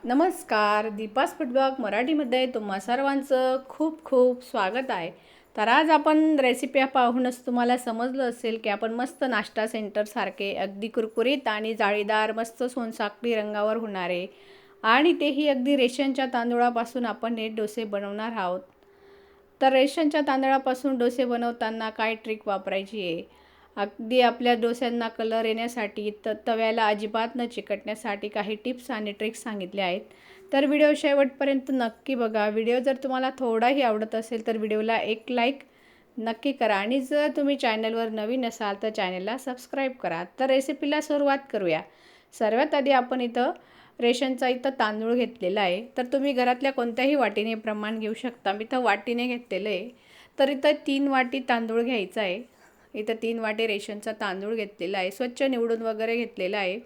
नमस्कार, दीपास फूडब्लॉग मराठीमध्ये तुम्हा सर्वांचं खूप खूप स्वागत आहे. तर आज आपण रेसिपी पाहूनच तुम्हाला समजलं असेल की आपण मस्त नाश्ता सेंटरसारखे अगदी कुरकुरीत आणि जाळीदार मस्त सोनसाखळी रंगावर होणारे आणि तेही अगदी रेशनच्या तांदूळापासून आपण हे डोसे बनवणार आहोत. तर रेशनच्या तांदळापासून डोसे बनवताना काय ट्रिक वापरायची आहे, अगदी आपल्या डोस्यांना कलर येण्यासाठी तव्याला अजिबात न चिकटण्यासाठी काही टिप्स आणि ट्रिक्स सांगितले आहेत. तर व्हिडिओ शेवटपर्यंत नक्की बघा. व्हिडिओ जर तुम्हाला थोडाही आवडत असेल तर व्हिडिओला एक लाईक नक्की करा आणि जर तुम्ही चॅनलवर नवीन असाल तर चॅनलला सबस्क्राईब करा. तर रेसिपीला सुरुवात करूया. सर्वात आधी आपण रेशनचा तांदूळ घेतलेला आहे. तर तुम्ही घरातल्या कोणत्याही वाटीने प्रमाण घेऊ शकता. मी वाटीने घेतलेलं आहे. तर 3 वाटी तांदूळ घ्यायचा आहे. 3 वाटी रेशनचा तांदूळ घेतलेला आहे. स्वच्छ निवडून वगैरे घेतलेला आहे.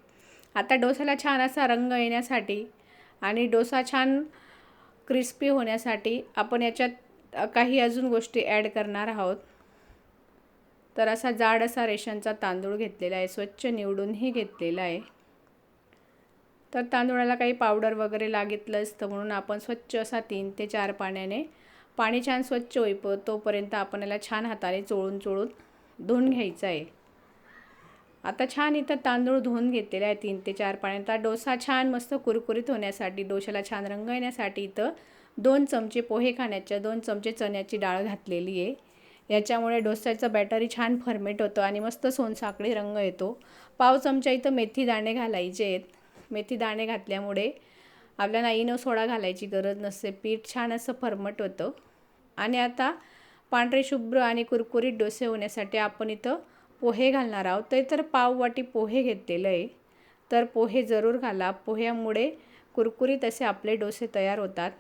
आता डोसाला छान असा रंग येण्यासाठी आणि डोसा छान क्रिस्पी होण्यासाठी आपण याच्यात काही अजून गोष्टी ॲड करणार आहोत. तर असा जाड असा रेशनचा तांदूळ घेतलेला आहे. स्वच्छ निवडूनही घेतलेला आहे. तर तांदूळाला काही पावडर वगैरे लागेल असतं म्हणून आपण स्वच्छ असा 3 ते 4 पाण्याने पाणी छान स्वच्छ तोपर्यंत आपण याला छान हाताने चोळून धुवून घ्यायचं आहे. आता छान तांदूळ धुवून घेतलेला आहे 3 ते 4 पाण्यात. डोसा छान मस्त कुरकुरीत होण्यासाठी, डोशाला छान रंग येण्यासाठी 2 चमचे पोहे खाण्याच्या 2 चमचे चण्याची डाळ घातलेली आहे. याच्यामुळे डोस्याचं बॅटरी छान फर्मेट होतं आणि मस्त सोनसाखळी रंग येतो. पाव चमचा मेथी दाणे घालायचे आहेत. मेथी दाणे घातल्यामुळे आपल्याला इनो सोडा घालायची गरज नसते. पीठ छान असं फर्मट होतं. आणि आता पांढरे शुभ्र आणि कुरकुरीत डोसे होण्यासाठी आपण पोहे घालणार आहोत. तर पाव वाटी पोहे घेतलेलं आहे. तर पोहे जरूर घाला. पोह्यामुळे कुरकुरीत असे आपले डोसे तयार होतात.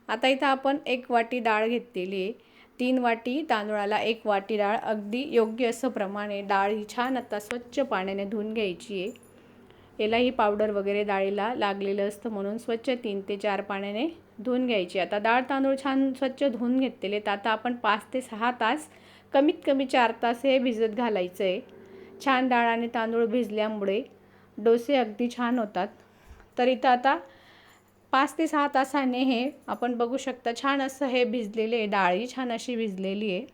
आता आपण 1 वाटी डाळ घेतलेली आहे. 3 वाटी तांदूळाला 1 वाटी डाळ, अगदी योग्य असं प्रमाणे. डाळ ही छान आता स्वच्छ पाण्याने धुवून घ्यायची आहे. यालाही पावडर वगैरे डाळीला लागलेलं असतं म्हणून स्वच्छ 3 ते 4 पाण्याने धुवून घ्यायची. आता डाळ तांदूळ छान स्वच्छ धुवून घेतलेले. आता आपण 5 ते 6 तास, कमीत कमी 4 तास हे भिजत घालायचं आहे. छान डाळ आणि तांदूळ भिजल्यामुळे डोसे अगदी छान होतात. तर आता 5 ते 6 तासाने हे आपण बघू शकता छान असं हे भिजलेले आहे. डाळी छान अशी भिजलेली आहे.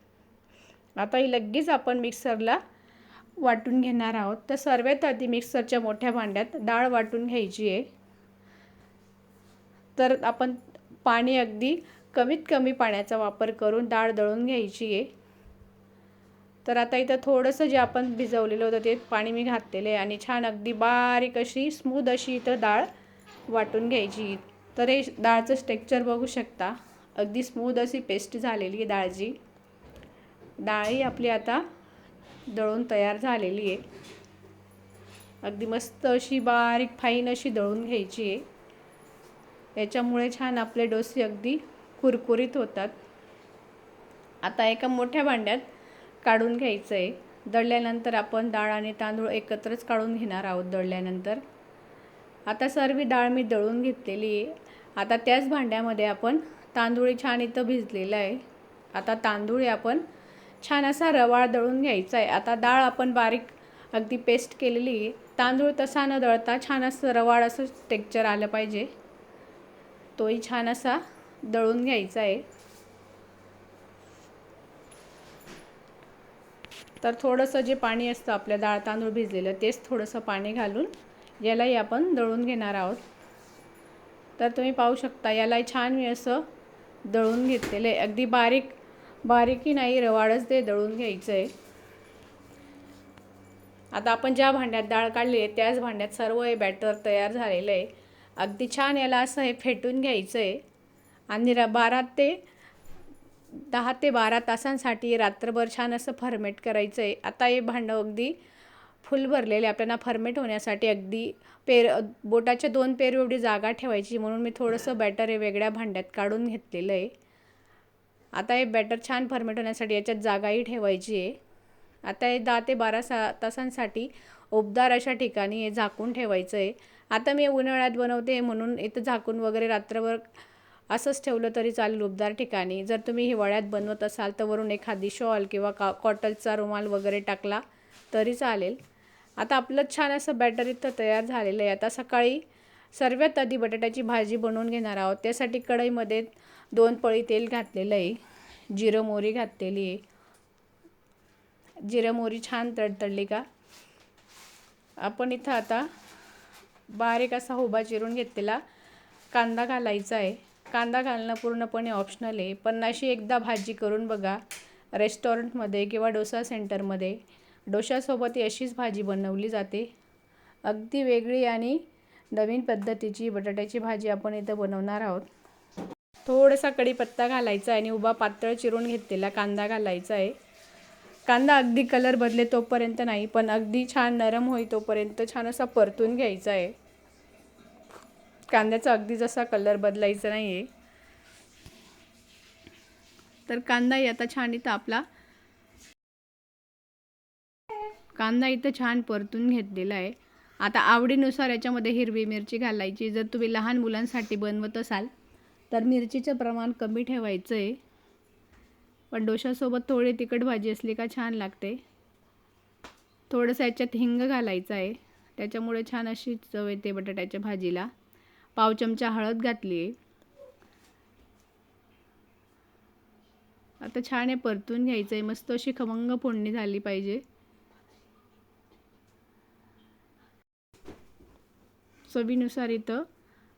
आता ही लगेच आपण मिक्सरला वाटून घेणार आहोत. तर सर्वात आधी मिक्सरच्या मोठ्या भांड्यात डाळ वाटून घ्यायची आहे. तर आपण पाणी अगदी कमीत कमी पाण्याचा वापर करून डाळ दळून घ्यायची आहे. तर आता थोडंसं जे आपण भिजवलेलं होतं ते पाणी मी घातलेलं आहे आणि छान अगदी बारीक अशी स्मूथ अशी डाळ वाटून घ्यायची. तर हे डाळचं टेक्स्चर बघू शकता. अगदी स्मूथ अशी पेस्ट झालेली आहे डाळची. डाळही आपली आता दळून तयार झालेली आहे. अगदी मस्त अशी बारीक फाईन अशी दळून घ्यायची आहे. याच्यामुळे छान आपले डोसे अगदी कुरकुरीत होतात. आता एका मोठ्या भांड्यात काढून घ्यायचं आहे. दळल्यानंतर आपण डाळ आणि तांदूळ एकत्रच काढून घेणार आहोत. दळल्यानंतर आता सर्व डाळ मी दळून घेतलेली आहे. आता त्याच भांड्यामध्ये आपण तांदूळ छान भिजलेला आहे. आता तांदूळ आपण छान असा रवाळ दळून घ्यायचा आहे. आता डाळ आपण बारीक अगदी पेस्ट केलेली आहे. तांदूळ तसा न दळता छान असं रवाळ असं टेक्स्चर आलं पाहिजे. तोही छान असा दळून घ्यायचा आहे. तर थोडंसं जे पाणी असतं आपल्या डाळ तांदूळ भिजलेलं तेच थोडंसं पाणी घालून यालाही आपण दळून घेणार आहोत. तर तुम्ही पाहू शकता यालाही छान मी असं दळून घेतलेलं आहे. अगदी बारीकही नाही, रवाळच ते दळून घ्यायचं आहे. आता आपण ज्या भांड्यात डाळ काढली आहे त्याच भांड्यात सर्व हे बॅटर तयार झालेलं आहे. अगदी छान याला असं हे फेटून घ्यायचं आहे आणि 10 ते 12 तासांसाठी रात्रभर छान असं फर्मेट करायचं आहे. आता हे भांडं अगदी फुल भरलेले. आपल्याला फर्मेट होण्यासाठी अगदी बोटाच्या 2 पेर एवढी जागा ठेवायची म्हणून मी थोडंसं बॅटर हे वेगळ्या भांड्यात काढून घेतलेलं आहे. आता हे बॅटर छान फर्मेट होण्यासाठी याच्यात जागाही ठेवायची आहे. आता हे 10 ते 12 तासांसाठी उबदार अशा ठिकाणी हे झाकून ठेवायचं आहे. आता मी उन्हाळ्यात बनवते म्हणून झाकून वगैरे रात्रभर असंच ठेवलं तरी चालेल उबदार ठिकाणी. जर तुम्ही हिवाळ्यात बनवत असाल तर वरून एखादी शॉल किंवा कॉटनचा रुमाल वगैरे टाकला तरी चालेल. आता आपलं छान असं बॅटर तयार झालेलं आहे. आता सकाळी सर्वात आधी बटाट्याची भाजी बनवून घेणार आहोत. त्यासाठी कढईमध्ये 2 पळी तेल घातलेलं आहे. जिरं मोहरी घातलेली आहे. जिरं मोहरी छान तडतडली का आपण इथं आता बारीक असा उभा चिरून घेतलेला कांदा घालायचा आहे. कांदा घालणं पूर्णपणे ऑप्शनल आहे, पण अशी एकदा भाजी करून बघा. रेस्टॉरंटमध्ये किंवा डोसा सेंटरमध्ये डोशासोबत अशीच भाजी बनवली जाते. अगदी वेगळी आणि नवीन पद्धतीची बटाट्याची भाजी आपण इथं बनवणार आहोत. थोडासा कढीपत्ता घालायचा आणि उभा पातळ चिरून घेतलेला कांदा घालायचा आहे. कांदा अगदी कलर बदले तोपर्यंत नाही, पण अगदी छान नरम होई तोपर्यंत छान असा परतून घ्यायचा आहे. कांद्याचा अगदी जसा कलर बदलायचा नाही आहे. तर कांदाही आता छान इथं आपला कांदा इथं छान परतून घेतलेला आहे. आता आवडीनुसार याच्यामध्ये हिरवी मिरची घालायची. जर तुम्ही लहान मुलांसाठी बनवत असाल तर मिरचीचं प्रमाण कमी ठेवायचं आहे, पण डोशासोबत थोडी तिखट भाजी असली का छान लागते. थोडंसं याच्यात हिंग घालायचं आहे, त्याच्यामुळे छान अशी चव येते बटाट्याच्या भाजीला. पाव चमचा हळद घातली आहे. आता छान हे परतून घ्यायचं आहे. मस्त अशी खमंग फोडणी झाली पाहिजे. चवीनुसार इथं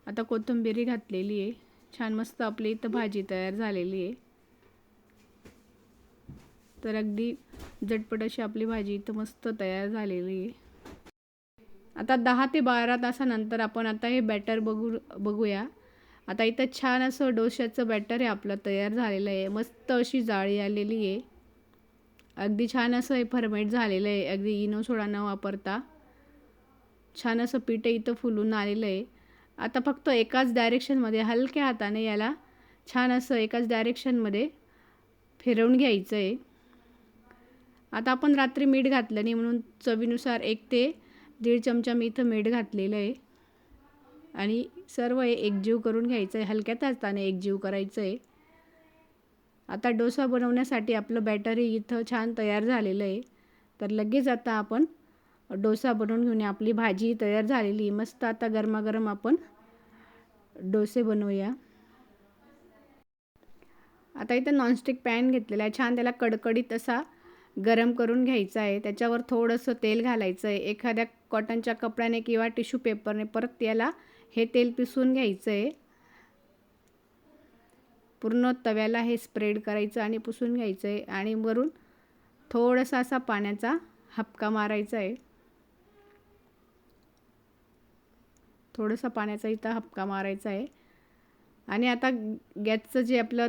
आता कोथिंबीर घातलेली आहे. छान मस्त आपली इथं भाजी तयार झालेली आहे. तर अगदी झटपट अशी आपली भाजी इथं मस्त तयार झालेली आहे. आता 10 ते 12 तासानंतर आपण आता हे बॅटर बघूया. आता इथं छान असं डोश्याचं बॅटर आहे आपलं तयार झालेलं आहे. मस्त अशी जाळी आलेली आहे. अगदी छान असं हे फर्मेट झालेलं आहे. अगदी इनो सोडा न वापरता छान असं पीठ इथं फुलून आलेलं आहे. आता फक्त एकाच डायरेक्शनमध्ये हलक्या हाताने याला छान असं एकाच डायरेक्शनमध्ये फिरवून घ्यायचं आहे. आता आपण रात्री मीठ घातलं नाही म्हणून चवीनुसार 1 ते 1.5 चमचा मी इथं मीठ घातलेलं आहे आणि सर्व हे एकजीव करून घ्यायचं आहे. हलक्या हाताने एकजीव करायचं आहे. आता डोसा बनवण्यासाठी आपलं बॅटरी इथं छान तयार झालेलं आहे. तर लगेच आता आपण डोसा बनवून घेऊन आपली भाजी तयार झालेली. मस्त आता गरमागरम आपण डोसे बनवूया. आता इथं नॉनस्टिक पॅन घेतलेला आहे. छान त्याला कडकडीत असा गरम करून घ्यायचा आहे. त्याच्यावर थोडंसं तेल घालायचं आहे. एखाद्या कॉटनच्या कपड्याने किंवा टिश्यू पेपरने परत याला हे तेल पिसून घ्यायचं आहे. पूर्ण तव्याला हे स्प्रेड करायचं आणि पुसून घ्यायचं आहे आणि वरून थोडासा असा पाण्याचा हपका मारायचा आहे. थोडासा पाण्याचा इथं हपका मारायचा आहे आणि आता गॅसचं जे आपलं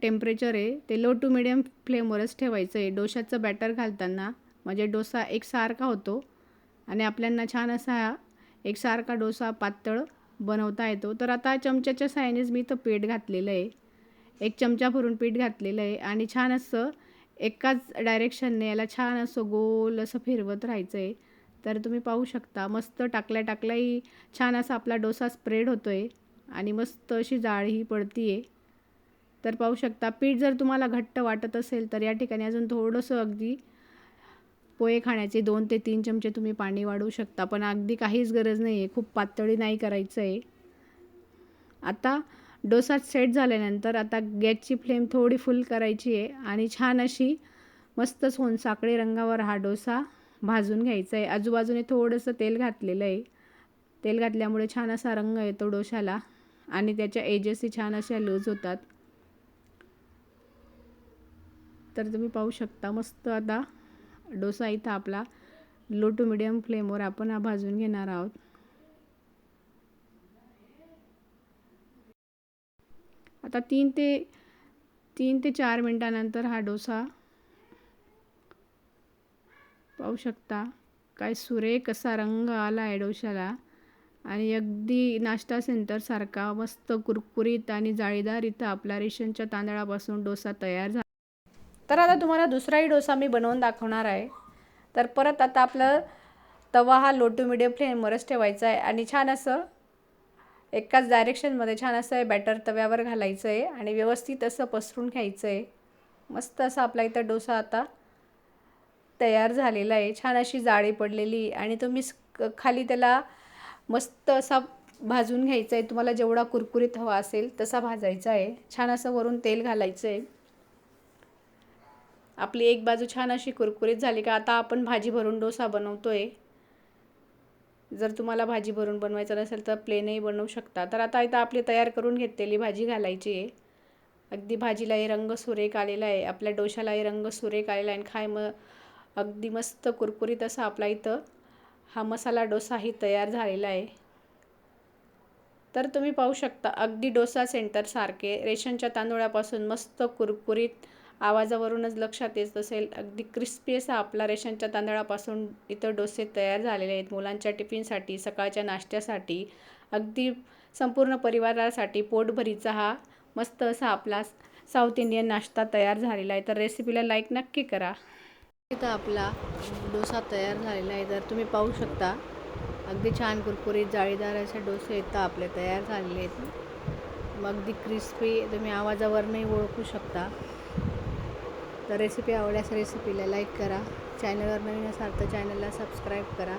टेम्परेचर आहे ते लो टू मिडियम फ्लेमवरच ठेवायचं आहे डोशाचं बॅटर घालताना. म्हणजे डोसा एकसारखा होतो आणि आपल्याला छान असा एकसारखा डोसा पातळ बनवता येतो. तर आता चमच्याच्या साहाय्यानेच मी इथं पीठ घातलेलं आहे. 1 चमचा भरून पीठ घातलेलं आहे आणि छान असं एकाच डायरेक्शनने याला छान असं गोल असं फिरवत राहायचं आहे. तर तुम्ही पाहू शकता मस्त टाकल्याही छान असा आपला डोसा स्प्रेड होतो आहे आणि मस्त अशी जाळीही पडती आहे. तर पाहू शकता पीठ जर तुम्हाला घट्ट वाटत असेल तर या ठिकाणी अजून थोडंसं अगदी पोहे खाण्याचे 2 ते 3 चमचे तुम्ही पाणी वाढवू शकता, पण अगदी काहीच गरज नाही आहे. खूप पातळी नाही करायचं आहे. आता डोसा सेट झाल्यानंतर आता गॅसची फ्लेम थोडी फुल करायची आहे आणि छान अशी मस्त सोनसाखळी रंगावर हा डोसा भाजून घ्यायचा आहे. आजूबाजूने थोडंसं तेल घातलेलं आहे. तेल घातल्यामुळे छान असा रंग येतो डोशाला आणि त्याच्या एजेसही छान अशा लूज होतात. तर तुम्ही पाहू शकता मस्त आता डोसा इथं आपला लो टू मिडियम फ्लेमवर आपण हा भाजून घेणार आहोत. आता 3 ते 4 मिनिटानंतर हा डोसा पाहू शकता काय सुरेख असा रंग आला आहे डोशाला आणि अगदी नाश्ता सेंटरसारखा मस्त कुरकुरीत आणि जाळीदार इथं आपला रेशनच्या तांदळापासून डोसा तयार झाला. तर आता तुम्हाला दुसराही डोसा मी बनवून दाखवणार आहे. तर परत आता आपलं तवा हा लो टू मिडियम फ्लेमवरच ठेवायचा आहे आणि छान असं एकाच डायरेक्शनमध्ये छान असं हे बॅटर तव्यावर घालायचं आहे आणि व्यवस्थित असं पसरून घ्यायचं आहे. मस्त असा आपला इथं डोसा आता तयार झालेला आहे. छान अशी जाळी पडलेली आणि तुम्ही खाली त्याला मस्त असा भाजून घ्यायचं आहे. तुम्हाला जेवढा कुरकुरीत हवा असेल तसा भाजायचा आहे. छान असं वरून तेल घालायचं आहे. आपली एक बाजू छान अशी कुरकुरीत झाली का आता आपण भाजी भरून डोसा बनवतोय. जर तुम्हाला भाजी भरून बनवायचं नसेल तर प्लेनही बनवू शकता. तर आता इथं आपली तयार करून घेतलेली भाजी घालायची आहे. अगदी भाजीलाही रंग सुरेख आलेला आहे. आपल्या डोशालाही रंग सुरेख आलेला आहे आणि अगदी मस्त कुरकुरीत असा आपला इथं हा मसाला डोसाही तयार झालेला आहे. तर तुम्ही पाहू शकता अगदी डोसा सेंटरसारखे रेशनच्या तांदूळापासून मस्त कुरकुरीत आवाजावरूनच लक्षात येत असेल अगदी क्रिस्पी असा आपला रेशनच्या तांदळापासून इथं डोसे तयार झालेले आहेत. मुलांच्या टिफिनसाठी, सकाळच्या नाश्त्यासाठी, अगदी संपूर्ण परिवारासाठी पोटभरीचा हा मस्त असा आपला साऊथ इंडियन नाश्ता तयार झालेला आहे. तर रेसिपीला लाईक नक्की करा. इथं आपला डोसा तयार झालेला आहे. तर तुम्ही पाहू शकता अगदी छान कुरकुरीत जाळीदार असे डोसे इथं आपले तयार झालेले आहेत. मग अगदी क्रिस्पी तुम्ही आवाजावरनंही ओळखू शकता. तर रेसिपी आवडल्यास रेसिपीला लाईक करा. चॅनलवर नवीन असाल तर चॅनलला सबस्क्राईब करा.